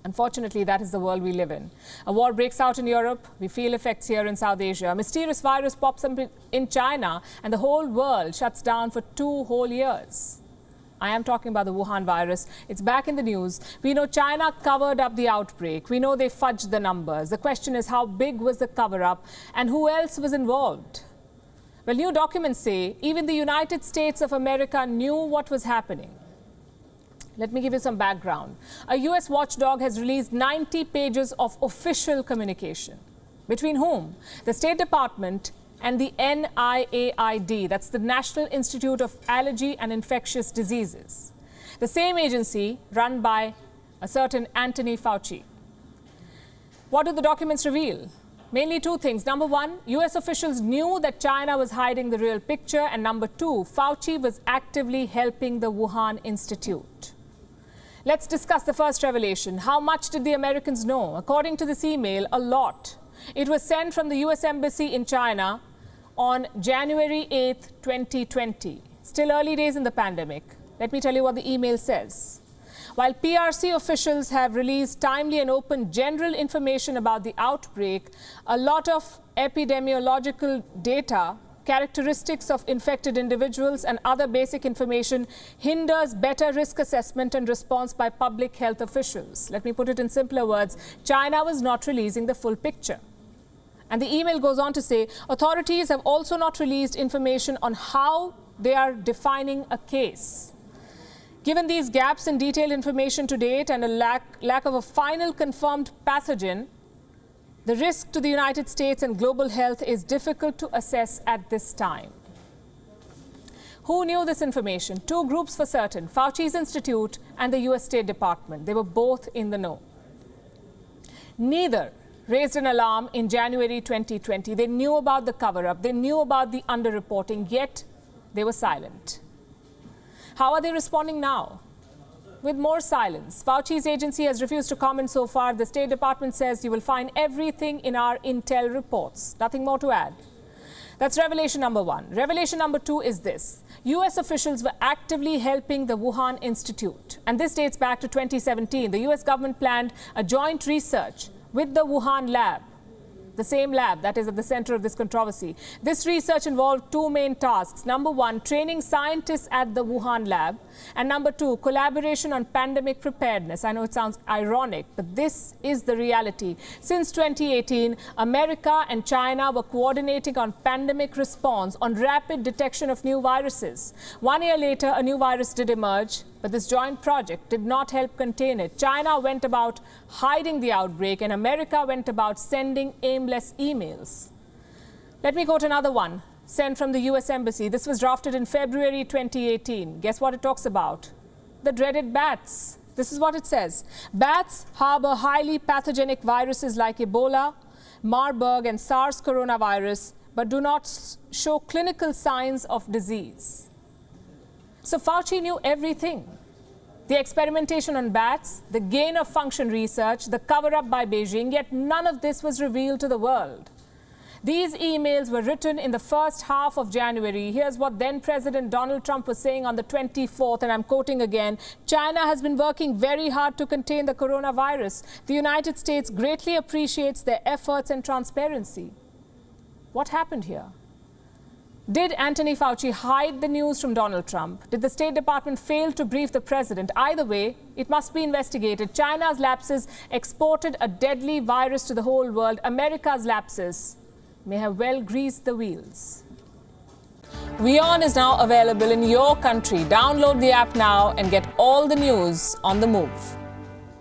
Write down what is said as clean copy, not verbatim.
Unfortunately, that is the world we live in. A war breaks out in Europe. We feel effects here in South Asia. A mysterious virus pops up in China, and the whole world shuts down for 2 whole years. I am talking about the Wuhan virus. It's back in the news. We know China covered up the outbreak. We know they fudged the numbers. The question is, how big was the cover-up and who else was involved? Well, new documents say even the United States of America knew what was happening. Let me give you some background. A US watchdog has released 90 pages of official communication. Between whom? The State Department and the NIAID, that's the National Institute of Allergy and Infectious Diseases. The same agency run by a certain Anthony Fauci. What do the documents reveal? Mainly 2 things. Number 1, US officials knew that China was hiding the real picture. And number 2, Fauci was actively helping the Wuhan Institute. Let's discuss the first revelation. How much did the Americans know? According to this email, a lot. It was sent from the US Embassy in China on January 8th, 2020. Still early days in the pandemic. Let me tell you what the email says. While PRC officials have released timely and open general information about the outbreak, a lot of epidemiological data, characteristics of infected individuals and other basic information hinders better risk assessment and response by public health officials. Let me put it in simpler words. China was not releasing the full picture. And the email goes on to say, authorities have also not released information on how they are defining a case. Given these gaps in detailed information to date and a lack of a final confirmed pathogen, the risk to the United States and global health is difficult to assess at this time. Who knew this information? 2 groups for certain, Fauci's Institute and the US State Department. They were both in the know. Neither raised an alarm in January 2020. They knew about the cover-up. They knew about the underreporting, yet they were silent. How are they responding now? With more silence. Fauci's agency has refused to comment so far. The State Department says you will find everything in our intel reports. Nothing more to add. That's revelation number 1. Revelation number 2 is this. US officials were actively helping the Wuhan Institute. And this dates back to 2017. The US government planned a joint research with the Wuhan lab. The same lab that is at the center of this controversy. This research involved 2 main tasks. Number 1, training scientists at the Wuhan lab. And number 2, collaboration on pandemic preparedness. I know it sounds ironic, but this is the reality. Since 2018, America and China were coordinating on pandemic response, on rapid detection of new viruses. 1 year later, a new virus did emerge. But this joint project did not help contain it. China went about hiding the outbreak, and America went about sending aimless emails. Let me quote another one, sent from the US Embassy. This was drafted in February 2018. Guess what it talks about? The dreaded bats. This is what it says. Bats harbor highly pathogenic viruses like Ebola, Marburg, and SARS coronavirus, but do not show clinical signs of disease. So Fauci knew everything. The experimentation on bats, the gain-of-function research, the cover-up by Beijing, yet none of this was revealed to the world. These emails were written in the first half of January. Here's what then President Donald Trump was saying on the 24th, and I'm quoting again. China has been working very hard to contain the coronavirus. The United States greatly appreciates their efforts and transparency. What happened here? Did Anthony Fauci hide the news from Donald Trump? Did the State Department fail to brief the president? Either way, it must be investigated. China's lapses exported a deadly virus to the whole world. America's lapses may have well greased the wheels. WION is now available in your country. Download the app now and get all the news on the move.